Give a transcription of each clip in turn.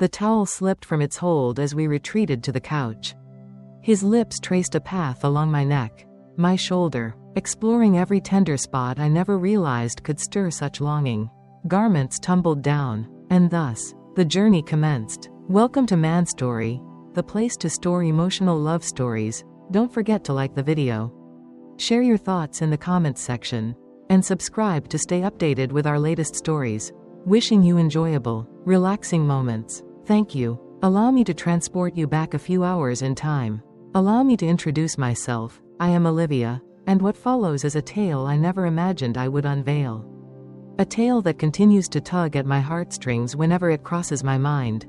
The towel slipped from its hold as we retreated to the couch. His lips traced a path along my neck, my shoulder, exploring every tender spot I never realized could stir such longing. Garments tumbled down, and thus, the journey commenced. Welcome to Man Story, the place to store emotional love stories. Don't forget to like the video, share your thoughts in the comments section, and subscribe to stay updated with our latest stories. Wishing you enjoyable, relaxing moments. Thank you. Allow me to transport you back a few hours in time. Allow me to introduce myself. I am Olivia, and what follows is a tale I never imagined I would unveil. A tale that continues to tug at my heartstrings whenever it crosses my mind.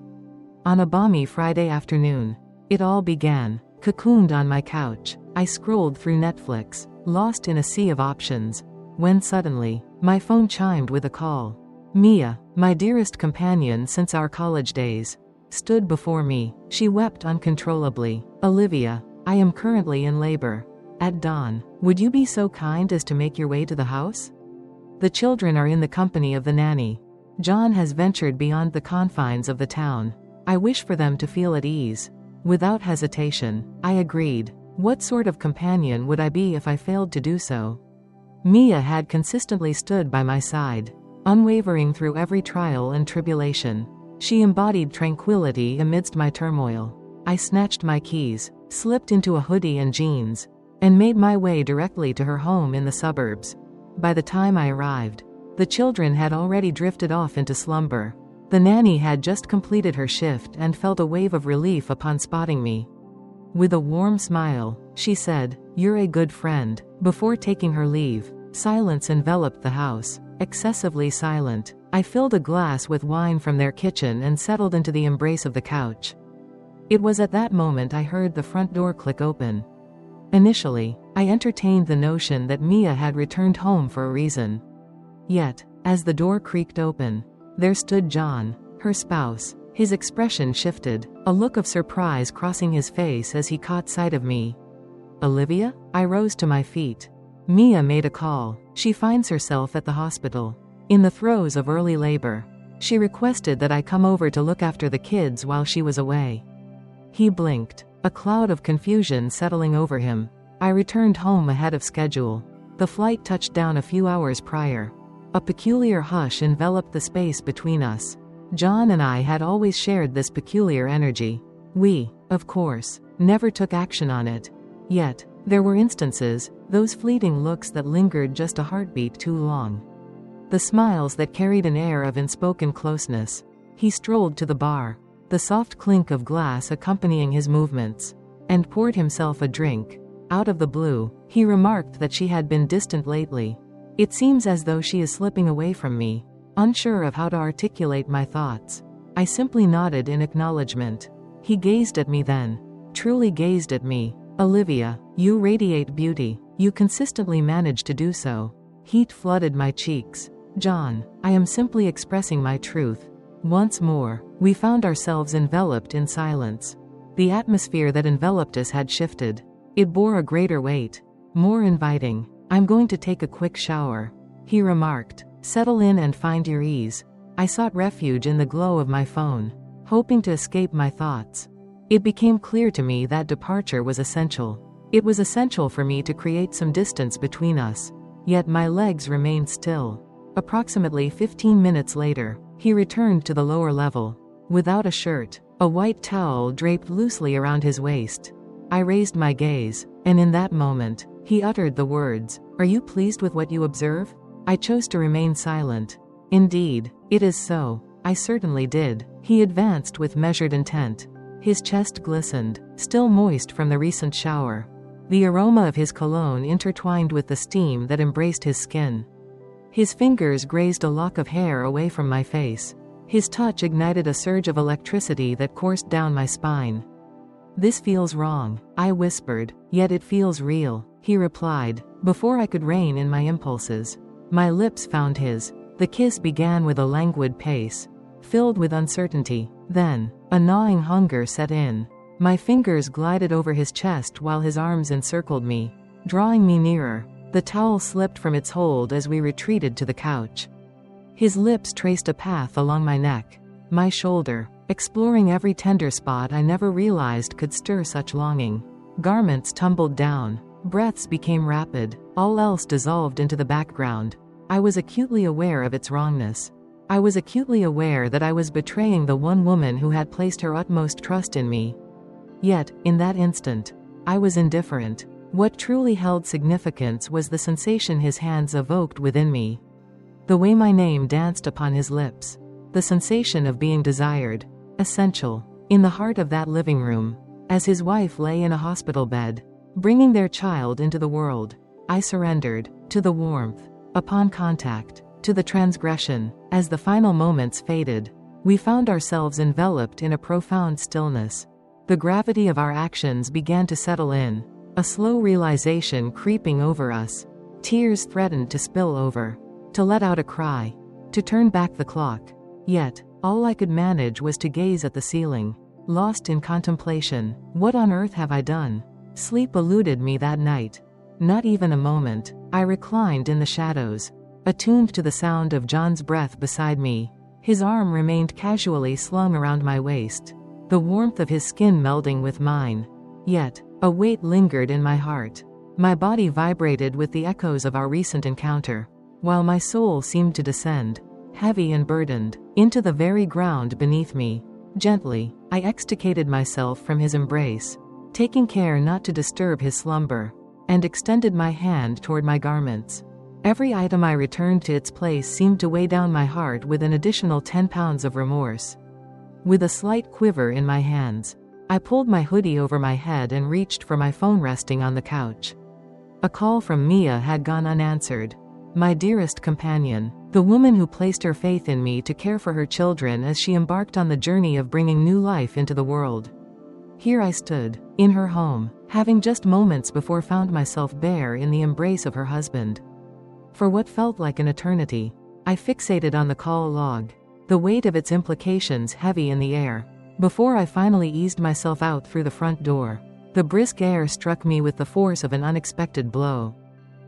On a balmy Friday afternoon, it all began. Cocooned on my couch, I scrolled through Netflix, lost in a sea of options, when suddenly, my phone chimed with a call. Mia, my dearest companion since our college days, stood before me. She wept uncontrollably. Olivia, I am currently in labor. At dawn, would you be so kind as to make your way to the house? The children are in the company of the nanny. John has ventured beyond the confines of the town. I wish for them to feel at ease. Without hesitation, I agreed. What sort of companion would I be if I failed to do so? Mia had consistently stood by my side, unwavering through every trial and tribulation. She embodied tranquility amidst my turmoil. I snatched my keys, slipped into a hoodie and jeans, and made my way directly to her home in the suburbs. By the time I arrived, the children had already drifted off into slumber. The nanny had just completed her shift and felt a wave of relief upon spotting me. With a warm smile, she said, "You're a good friend." Before taking her leave, silence enveloped the house, excessively silent. I filled a glass with wine from their kitchen and settled into the embrace of the couch. It was at that moment I heard the front door click open. Initially, I entertained the notion that Mia had returned home for a reason. Yet, as the door creaked open, there stood John, her spouse. His expression shifted, a look of surprise crossing his face as he caught sight of me. Olivia? I rose to my feet. Mia made a call. She finds herself at the hospital, in the throes of early labor. She requested that I come over to look after the kids while she was away. He blinked, a cloud of confusion settling over him. I returned home ahead of schedule. The flight touched down a few hours prior. A peculiar hush enveloped the space between us. John and I had always shared this peculiar energy. We, of course, never took action on it. Yet, there were instances, those fleeting looks that lingered just a heartbeat too long. The smiles that carried an air of unspoken closeness. He strolled to the bar, the soft clink of glass accompanying his movements, and poured himself a drink. Out of the blue, he remarked that she had been distant lately. It seems as though she is slipping away from me. Unsure of how to articulate my thoughts, I simply nodded in acknowledgement. He gazed at me then, truly gazed at me. Olivia, you radiate beauty. You consistently manage to do so. Heat flooded my cheeks. John, I am simply expressing my truth. Once more, we found ourselves enveloped in silence. The atmosphere that enveloped us had shifted. It bore a greater weight, more inviting. I'm going to take a quick shower, he remarked. Settle in and find your ease. I sought refuge in the glow of my phone, hoping to escape my thoughts. It became clear to me that departure was essential. It was essential for me to create some distance between us. Yet my legs remained still. Approximately 15 minutes later, he returned to the lower level. Without a shirt, a white towel draped loosely around his waist. I raised my gaze, and in that moment, he uttered the words, "Are you pleased with what you observe?" I chose to remain silent. Indeed, it is so. I certainly did. He advanced with measured intent. His chest glistened, still moist from the recent shower. The aroma of his cologne intertwined with the steam that embraced his skin. His fingers grazed a lock of hair away from my face. His touch ignited a surge of electricity that coursed down my spine. "This feels wrong," I whispered. "Yet it feels real," he replied. Before I could rein in my impulses, my lips found his. The kiss began with a languid pace, filled with uncertainty. Then, a gnawing hunger set in. My fingers glided over his chest while his arms encircled me, drawing me nearer. The towel slipped from its hold as we retreated to the couch. His lips traced a path along my neck, my shoulder, exploring every tender spot I never realized could stir such longing. Garments tumbled down. Breaths became rapid. All else dissolved into the background. I was acutely aware of its wrongness. I was acutely aware that I was betraying the one woman who had placed her utmost trust in me. Yet, in that instant, I was indifferent. What truly held significance was the sensation his hands evoked within me. The way my name danced upon his lips. The sensation of being desired. Essential. In the heart of that living room, as his wife lay in a hospital bed, bringing their child into the world, I surrendered to the warmth. Upon contact, to the transgression. As the final moments faded, we found ourselves enveloped in a profound stillness. The gravity of our actions began to settle in, a slow realization creeping over us. Tears threatened to spill over, to let out a cry, to turn back the clock. Yet, all I could manage was to gaze at the ceiling, lost in contemplation. What on earth have I done? Sleep eluded me that night. Not even a moment. I reclined in the shadows, attuned to the sound of John's breath beside me. His arm remained casually slung around my waist, the warmth of his skin melding with mine. Yet, a weight lingered in my heart. My body vibrated with the echoes of our recent encounter, while my soul seemed to descend, heavy and burdened, into the very ground beneath me. Gently, I extricated myself from his embrace, taking care not to disturb his slumber, and extended my hand toward my garments. Every item I returned to its place seemed to weigh down my heart with an additional 10 pounds of remorse. With a slight quiver in my hands, I pulled my hoodie over my head and reached for my phone resting on the couch. A call from Mia had gone unanswered. My dearest companion, the woman who placed her faith in me to care for her children as she embarked on the journey of bringing new life into the world. Here I stood, in her home, having just moments before found myself bare in the embrace of her husband. For what felt like an eternity, I fixated on the call log, the weight of its implications heavy in the air. Before I finally eased myself out through the front door, the brisk air struck me with the force of an unexpected blow.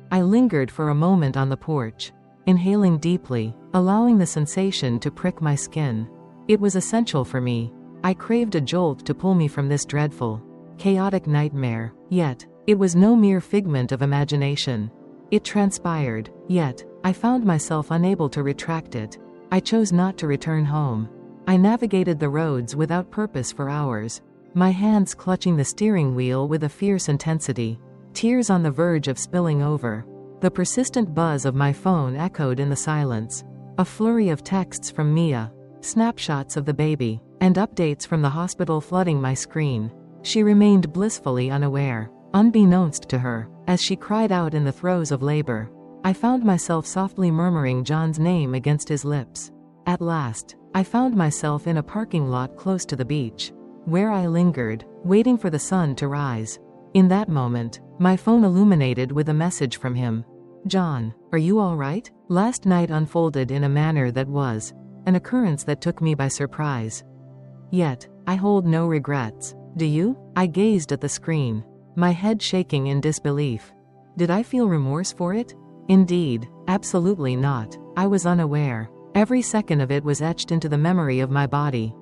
I lingered for a moment on the porch, inhaling deeply, allowing the sensation to prick my skin. It was essential for me. I craved a jolt to pull me from this dreadful, chaotic nightmare. Yet, it was no mere figment of imagination. It transpired, yet, I found myself unable to retract it. I chose not to return home. I navigated the roads without purpose for hours, my hands clutching the steering wheel with a fierce intensity, tears on the verge of spilling over. The persistent buzz of my phone echoed in the silence. A flurry of texts from Mia, snapshots of the baby, and updates from the hospital flooding my screen. She remained blissfully unaware, unbeknownst to her, as she cried out in the throes of labor. I found myself softly murmuring John's name against his lips. At last, I found myself in a parking lot close to the beach, where I lingered, waiting for the sun to rise. In that moment, my phone illuminated with a message from him. "John, are you all right?" Last night unfolded in a manner that was an occurrence that took me by surprise. Yet, I hold no regrets. Do you? I gazed at the screen, my head shaking in disbelief. Did I feel remorse for it? Indeed, absolutely not. I was unaware. Every second of it was etched into the memory of my body.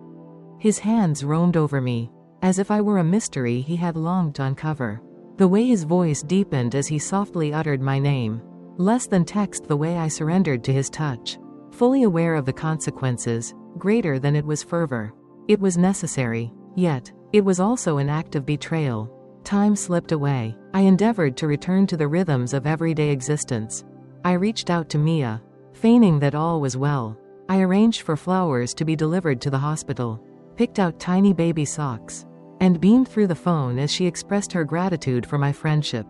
His hands roamed over me, as if I were a mystery he had longed to uncover. The way his voice deepened as he softly uttered my name. Less than text the way I surrendered to his touch. Fully aware of the consequences, greater than it was fervor. It was necessary, yet, it was also an act of betrayal. Time slipped away. I endeavored to return to the rhythms of everyday existence. I reached out to Mia, feigning that all was well. I arranged for flowers to be delivered to the hospital, picked out tiny baby socks, and beamed through the phone as she expressed her gratitude for my friendship.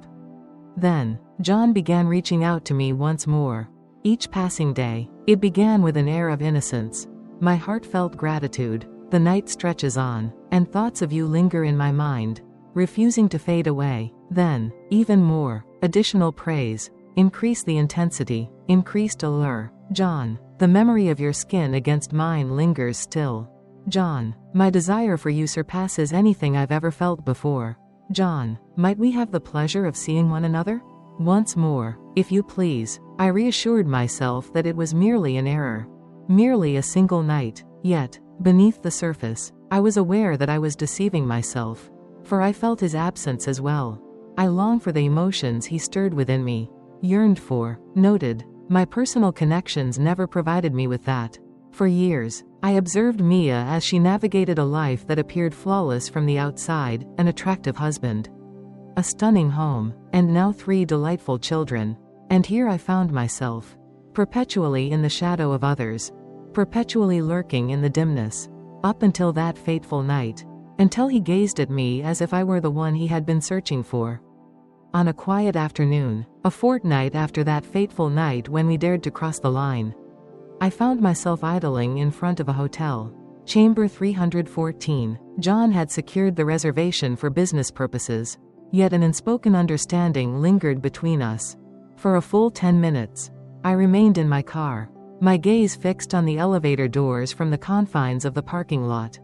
Then, John began reaching out to me once more. Each passing day, it began with an air of innocence. My heartfelt gratitude. The night stretches on, and thoughts of you linger in my mind, refusing to fade away. Then, even more, additional praise. Increase the intensity, increased allure. John, the memory of your skin against mine lingers still. John, my desire for you surpasses anything I've ever felt before. John, might we have the pleasure of seeing one another? Once more, if you please. I reassured myself that it was merely an error. Merely a single night. Yet, Beneath the surface, I was aware that I was deceiving myself, for I felt his absence as well. I longed for the emotions he stirred within me, yearned for, noted. My personal connections never provided me with that. For years, I observed Mia as she navigated a life that appeared flawless from the outside: an attractive husband, a stunning home, and now 3 delightful children. And here I found myself, perpetually in the shadow of others, perpetually lurking in the dimness, up until that fateful night, until he gazed at me as if I were the one he had been searching for. On a quiet afternoon, a fortnight after that fateful night when we dared to cross the line, I found myself idling in front of a hotel. Chamber 314. John had secured the reservation for business purposes, yet an unspoken understanding lingered between us. For a full 10 minutes, I remained in my car, my gaze fixed on the elevator doors from the confines of the parking lot.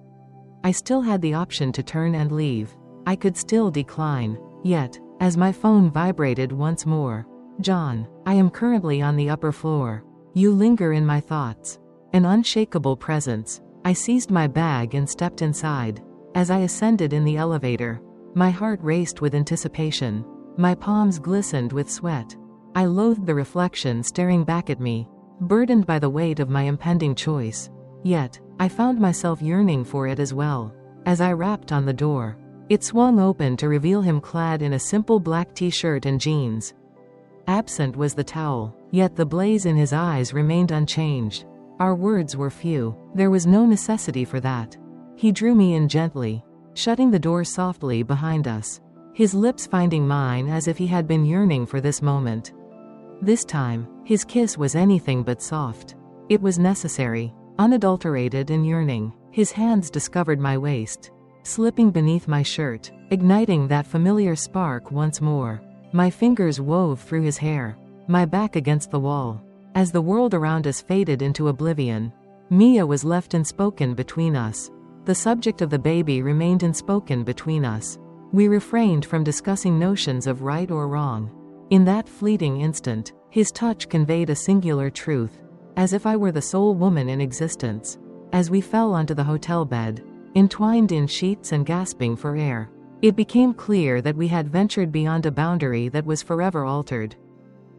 I still had the option to turn and leave. I could still decline. Yet, as my phone vibrated once more, "John, I am currently on the upper floor. You linger in my thoughts." An unshakable presence. I seized my bag and stepped inside. As I ascended in the elevator, my heart raced with anticipation. My palms glistened with sweat. I loathed the reflection staring back at me, burdened by the weight of my impending choice. Yet, I found myself yearning for it as well. As I rapped on the door, it swung open to reveal him clad in a simple black t-shirt and jeans. Absent was the towel, yet the blaze in his eyes remained unchanged. Our words were few. There was no necessity for that. He drew me in gently, shutting the door softly behind us, his lips finding mine as if he had been yearning for this moment. This time, his kiss was anything but soft. It was necessary, unadulterated and yearning. His hands discovered my waist, slipping beneath my shirt, igniting that familiar spark once more. My fingers wove through his hair, my back against the wall. As the world around us faded into oblivion, Mia was left unspoken between us. The subject of the baby remained unspoken between us. We refrained from discussing notions of right or wrong. In that fleeting instant, his touch conveyed a singular truth, as if I were the sole woman in existence. As we fell onto the hotel bed, entwined in sheets and gasping for air, it became clear that we had ventured beyond a boundary that was forever altered.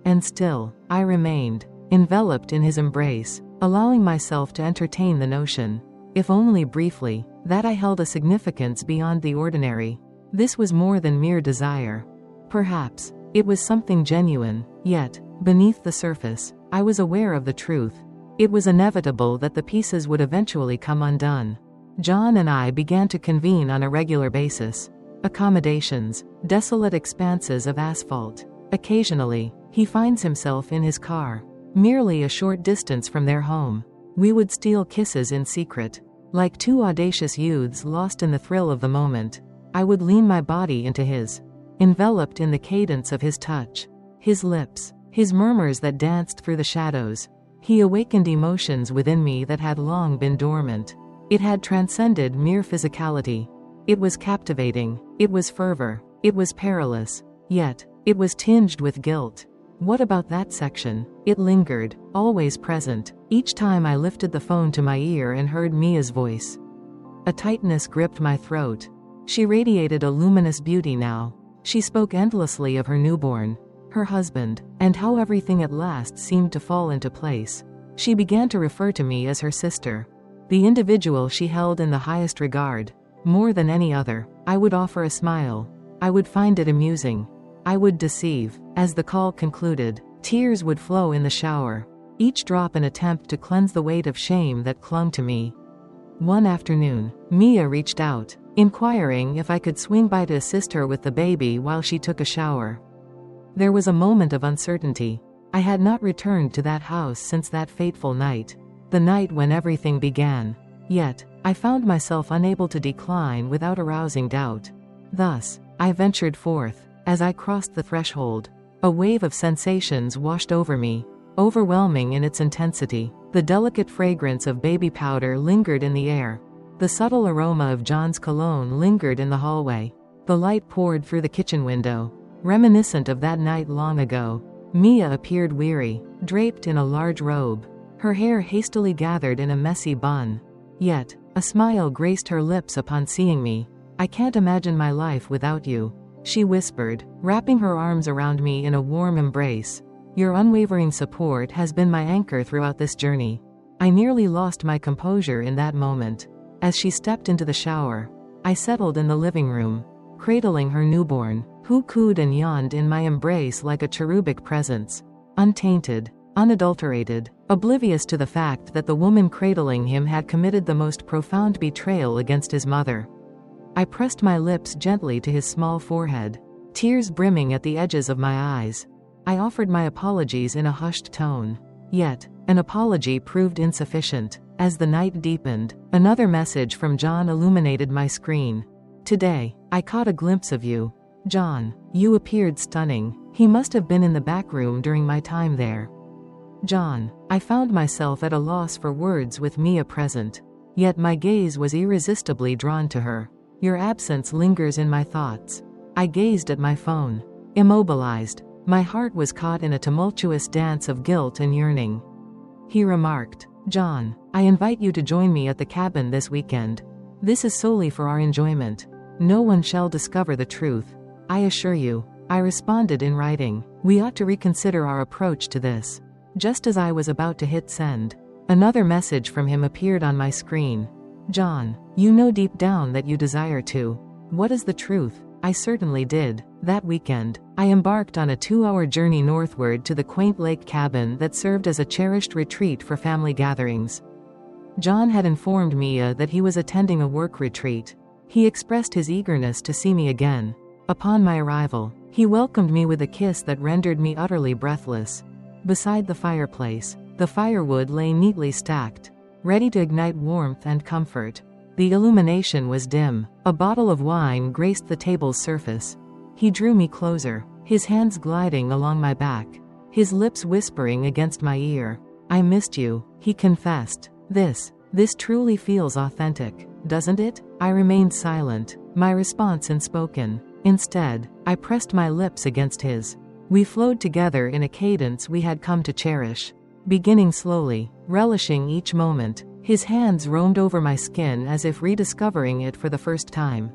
And still, I remained, enveloped in his embrace, allowing myself to entertain the notion, if only briefly, that I held a significance beyond the ordinary. This was more than mere desire. Perhaps, it was something genuine. Yet, beneath the surface, I was aware of the truth. It was inevitable that the pieces would eventually come undone. John and I began to convene on a regular basis. Accommodations, desolate expanses of asphalt. Occasionally, he finds himself in his car, merely a short distance from their home. We would steal kisses in secret. Like 2 audacious youths lost in the thrill of the moment, I would lean my body into his, enveloped in the cadence of his touch, his lips, his murmurs that danced through the shadows. He awakened emotions within me that had long been dormant. It had transcended mere physicality. It was captivating, it was fervor, it was perilous, yet, it was tinged with guilt. What about that section? It lingered, always present, each time I lifted the phone to my ear and heard Mia's voice. A tightness gripped my throat. She radiated a luminous beauty now. She spoke endlessly of her newborn, her husband, and how everything at last seemed to fall into place. She began to refer to me as her sister, the individual she held in the highest regard. More than any other, I would offer a smile. I would find it amusing. I would deceive. As the call concluded, tears would flow in the shower, each drop an attempt to cleanse the weight of shame that clung to me. One afternoon, Mia reached out, inquiring if I could swing by to assist her with the baby while she took a shower. There was a moment of uncertainty. I had not returned to that house since that fateful night, the night when everything began. Yet, I found myself unable to decline without arousing doubt. Thus, I ventured forth. As I crossed the threshold, a wave of sensations washed over me, overwhelming in its intensity. The delicate fragrance of baby powder lingered in the air. The subtle aroma of John's cologne lingered in the hallway. The light poured through the kitchen window, reminiscent of that night long ago. Mia appeared weary, draped in a large robe, her hair hastily gathered in a messy bun. Yet, A smile graced her lips upon seeing me. "I can't imagine my life without you," she whispered, wrapping her arms around me in a warm embrace. "Your unwavering support has been my anchor throughout this journey." I nearly lost my composure in that moment. As she stepped into the shower, I settled in the living room, cradling her newborn, who cooed and yawned in my embrace like a cherubic presence. Untainted, unadulterated, oblivious to the fact that the woman cradling him had committed the most profound betrayal against his mother. I pressed my lips gently to his small forehead, tears brimming at the edges of my eyes. I offered my apologies in a hushed tone. Yet, an apology proved insufficient. As the night deepened, another message from John illuminated my screen. "Today, I caught a glimpse of you. John, you appeared stunning. He must have been in the back room during my time there." John. I found myself at a loss for words with Mia present. Yet my gaze was irresistibly drawn to her. "Your absence lingers in my thoughts." I gazed at my phone, immobilized. My heart was caught in a tumultuous dance of guilt and yearning. He remarked, "John, I invite you to join me at the cabin this weekend. This is solely for our enjoyment. No one shall discover the truth, I assure you." I responded in writing, "We ought to reconsider our approach to this." Just as I was about to hit send, another message from him appeared on my screen. "John, you know deep down that you desire to. What is the truth?" I certainly did. That weekend, I embarked on a 2-hour journey northward to the quaint lake cabin that served as a cherished retreat for family gatherings. John had informed Mia that he was attending a work retreat. He expressed his eagerness to see me again. Upon my arrival, he welcomed me with a kiss that rendered me utterly breathless. Beside the fireplace, the firewood lay neatly stacked, ready to ignite warmth and comfort. The illumination was dim. A bottle of wine graced the table's surface. He drew me closer, his hands gliding along my back, his lips whispering against my ear. "I missed you," he confessed. This truly feels authentic, doesn't it?" I remained silent, my response unspoken. Instead, I pressed my lips against his. We flowed together in a cadence we had come to cherish. Beginning slowly, relishing each moment, his hands roamed over my skin as if rediscovering it for the first time.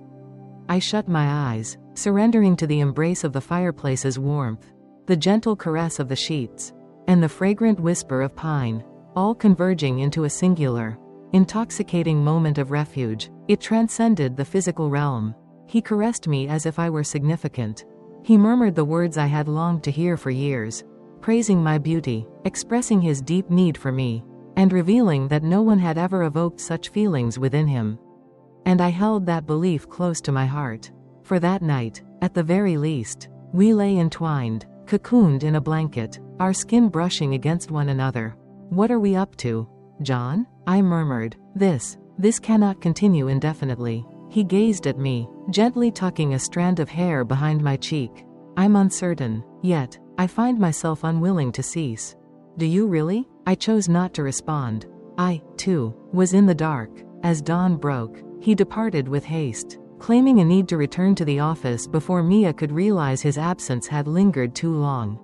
I shut my eyes, surrendering to the embrace of the fireplace's warmth, the gentle caress of the sheets, and the fragrant whisper of pine, all converging into a singular, intoxicating moment of refuge. It transcended the physical realm. He caressed me as if I were significant. He murmured the words I had longed to hear for years, praising my beauty, expressing his deep need for me, and revealing that no one had ever evoked such feelings within him. And I held that belief close to my heart. For that night, at the very least, we lay entwined, cocooned in a blanket, our skin brushing against one another. "What are we up to, John?" I murmured. This cannot continue indefinitely." He gazed at me, gently tucking a strand of hair behind my cheek. "I'm uncertain, yet I find myself unwilling to cease." "Do you really?" I chose not to respond. I, too, was in the dark. As dawn broke, he departed with haste, claiming a need to return to the office before Mia could realize his absence had lingered too long.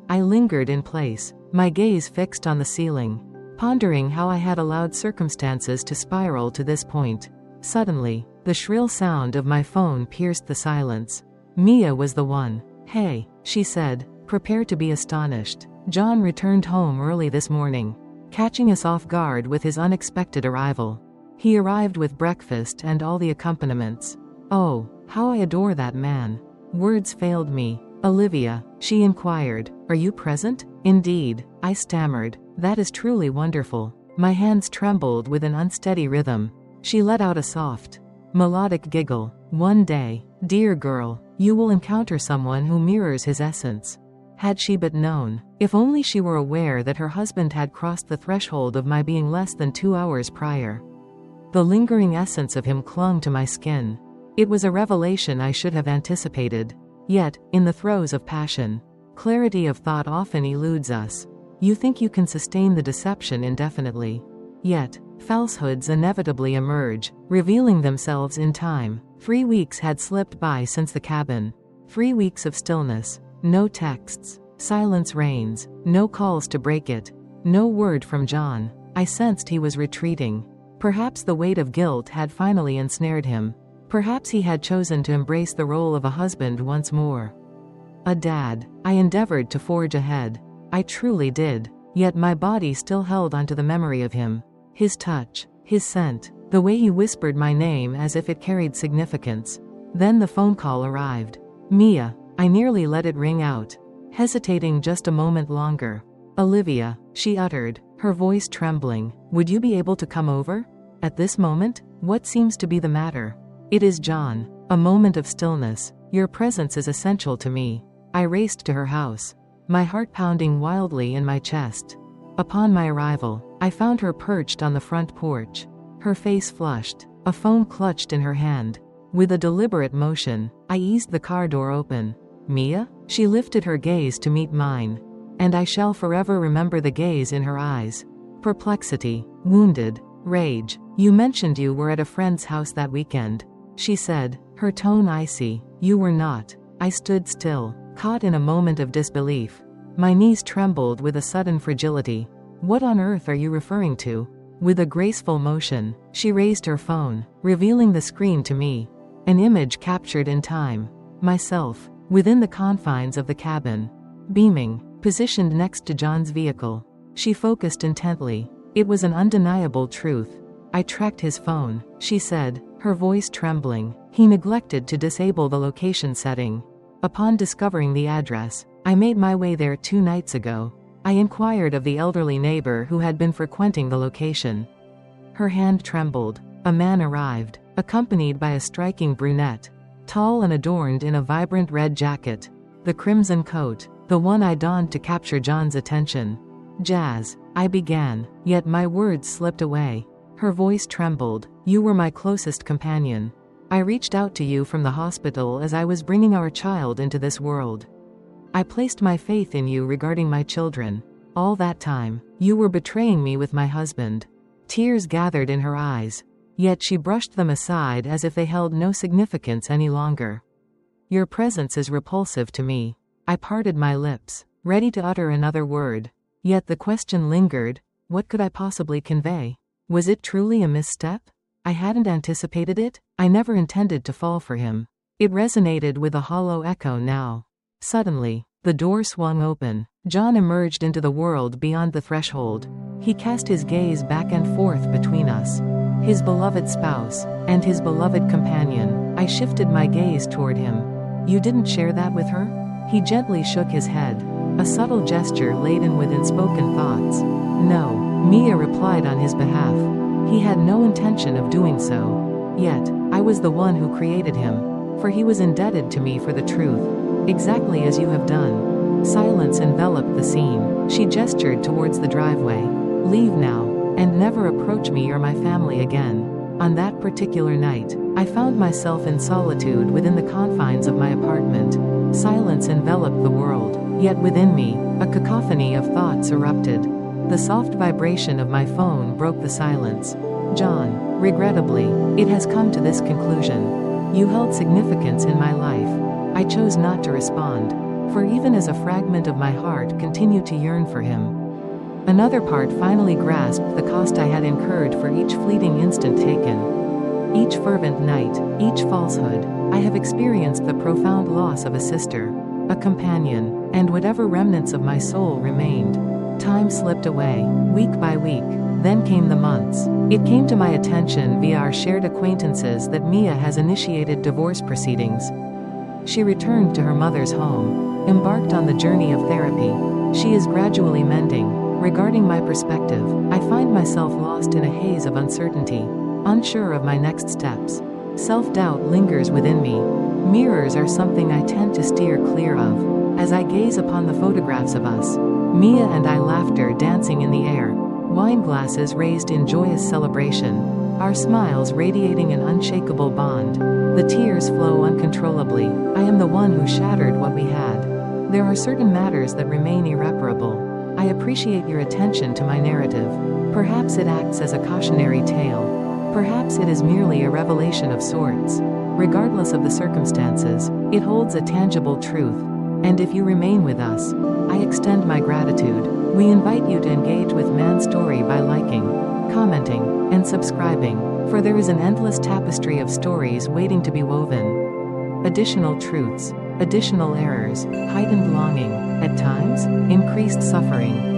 I lingered in place, my gaze fixed on the ceiling, pondering how I had allowed circumstances to spiral to this point. Suddenly, the shrill sound of my phone pierced the silence. Mia was the one. "Hey," she said, prepared to be astonished. "John returned home early this morning, catching us off guard with his unexpected arrival. He arrived with breakfast and all the accompaniments. Oh, how I adore that man." Words failed me. "Olivia," she inquired, "are you present?" "Indeed," I stammered. "That is truly wonderful." My hands trembled with an unsteady rhythm. She let out a soft, melodic giggle. "One day, dear girl, you will encounter someone who mirrors his essence." Had she but known, if only she were aware that her husband had crossed the threshold of my being less than 2 hours prior. The lingering essence of him clung to my skin. It was a revelation I should have anticipated. Yet, in the throes of passion, clarity of thought often eludes us. You think you can sustain the deception indefinitely. Yet, falsehoods inevitably emerge, revealing themselves in time. 3 weeks had slipped by since the cabin. 3 weeks of stillness. No texts. Silence reigns. No calls to break it. No word from John. I sensed he was retreating. Perhaps the weight of guilt had finally ensnared him. Perhaps he had chosen to embrace the role of a husband once more. A dad. I endeavored to forge ahead. I truly did. Yet my body still held onto the memory of him. His touch, his scent, the way he whispered my name as if it carried significance. Then the phone call arrived. Mia. I nearly let it ring out, hesitating just a moment longer. Olivia, she uttered, her voice trembling. Would you be able to come over? At this moment, what seems to be the matter? It is John. A moment of stillness. Your presence is essential to me. I raced to her house, my heart pounding wildly in my chest. Upon my arrival, I found her perched on the front porch, her face flushed, a phone clutched in her hand. With a deliberate motion, I eased the car door open. Mia? She lifted her gaze to meet mine, and I shall forever remember the gaze in her eyes. Perplexity, wounded, rage. You mentioned you were at a friend's house that weekend, she said, her tone icy. You were not. I stood still, caught in a moment of disbelief. My knees trembled with a sudden fragility. What on earth are you referring to? With a graceful motion, she raised her phone, revealing the screen to me. An image captured in time. Myself, within the confines of the cabin, beaming, positioned next to John's vehicle. She focused intently. It was an undeniable truth. I tracked his phone, she said, her voice trembling. He neglected to disable the location setting. Upon discovering the address, I made my way there 2 nights ago. I inquired of the elderly neighbor who had been frequenting the location. Her hand trembled. A man arrived, accompanied by a striking brunette, tall and adorned in a vibrant red jacket. The crimson coat, the one I donned to capture John's attention. Jazz, I began, yet my words slipped away. Her voice trembled. You were my closest companion. I reached out to you from the hospital as I was bringing our child into this world. I placed my faith in you regarding my children. All that time, you were betraying me with my husband. Tears gathered in her eyes, yet she brushed them aside as if they held no significance any longer. Your presence is repulsive to me. I parted my lips, ready to utter another word. Yet the question lingered. What could I possibly convey? Was it truly a misstep? I hadn't anticipated it. I never intended to fall for him. It resonated with a hollow echo now. Suddenly, the door swung open. John emerged into the world beyond the threshold. He cast his gaze back and forth between us, his beloved spouse, and his beloved companion. I shifted my gaze toward him. You didn't share that with her? He gently shook his head, a subtle gesture laden with unspoken thoughts. No, Mia replied on his behalf. He had no intention of doing so. Yet, I was the one who created him, for he was indebted to me for the truth, exactly as you have done. Silence enveloped the scene. She gestured towards the driveway. Leave now, and never approach me or my family again. On that particular night, I found myself in solitude within the confines of my apartment. Silence enveloped the world, yet within me, a cacophony of thoughts erupted. The soft vibration of my phone broke the silence. John, regrettably, it has come to this conclusion. You held significance in my life. I chose not to respond, for even as a fragment of my heart continued to yearn for him, another part finally grasped the cost I had incurred for each fleeting instant taken. Each fervent night, each falsehood, I have experienced the profound loss of a sister, a companion, and whatever remnants of my soul remained. Time slipped away, week by week. Then came the months. It came to my attention via our shared acquaintances that Mia has initiated divorce proceedings. She returned to her mother's home, embarked on the journey of therapy. She is gradually mending. Regarding my perspective, I find myself lost in a haze of uncertainty, unsure of my next steps. Self-doubt lingers within me. Mirrors are something I tend to steer clear of. As I gaze upon the photographs of us, Mia and I, laughter dancing in the air, wine glasses raised in joyous celebration, our smiles radiating an unshakable bond. The tears flow uncontrollably. I am the one who shattered what we had. There are certain matters that remain irreparable. I appreciate your attention to my narrative. Perhaps it acts as a cautionary tale. Perhaps it is merely a revelation of sorts. Regardless of the circumstances, it holds a tangible truth. And if you remain with us, I extend my gratitude. We invite you to engage with Man's story by liking, commenting, and subscribing, for there is an endless tapestry of stories waiting to be woven. Additional truths, additional errors, heightened longing, at times, increased suffering,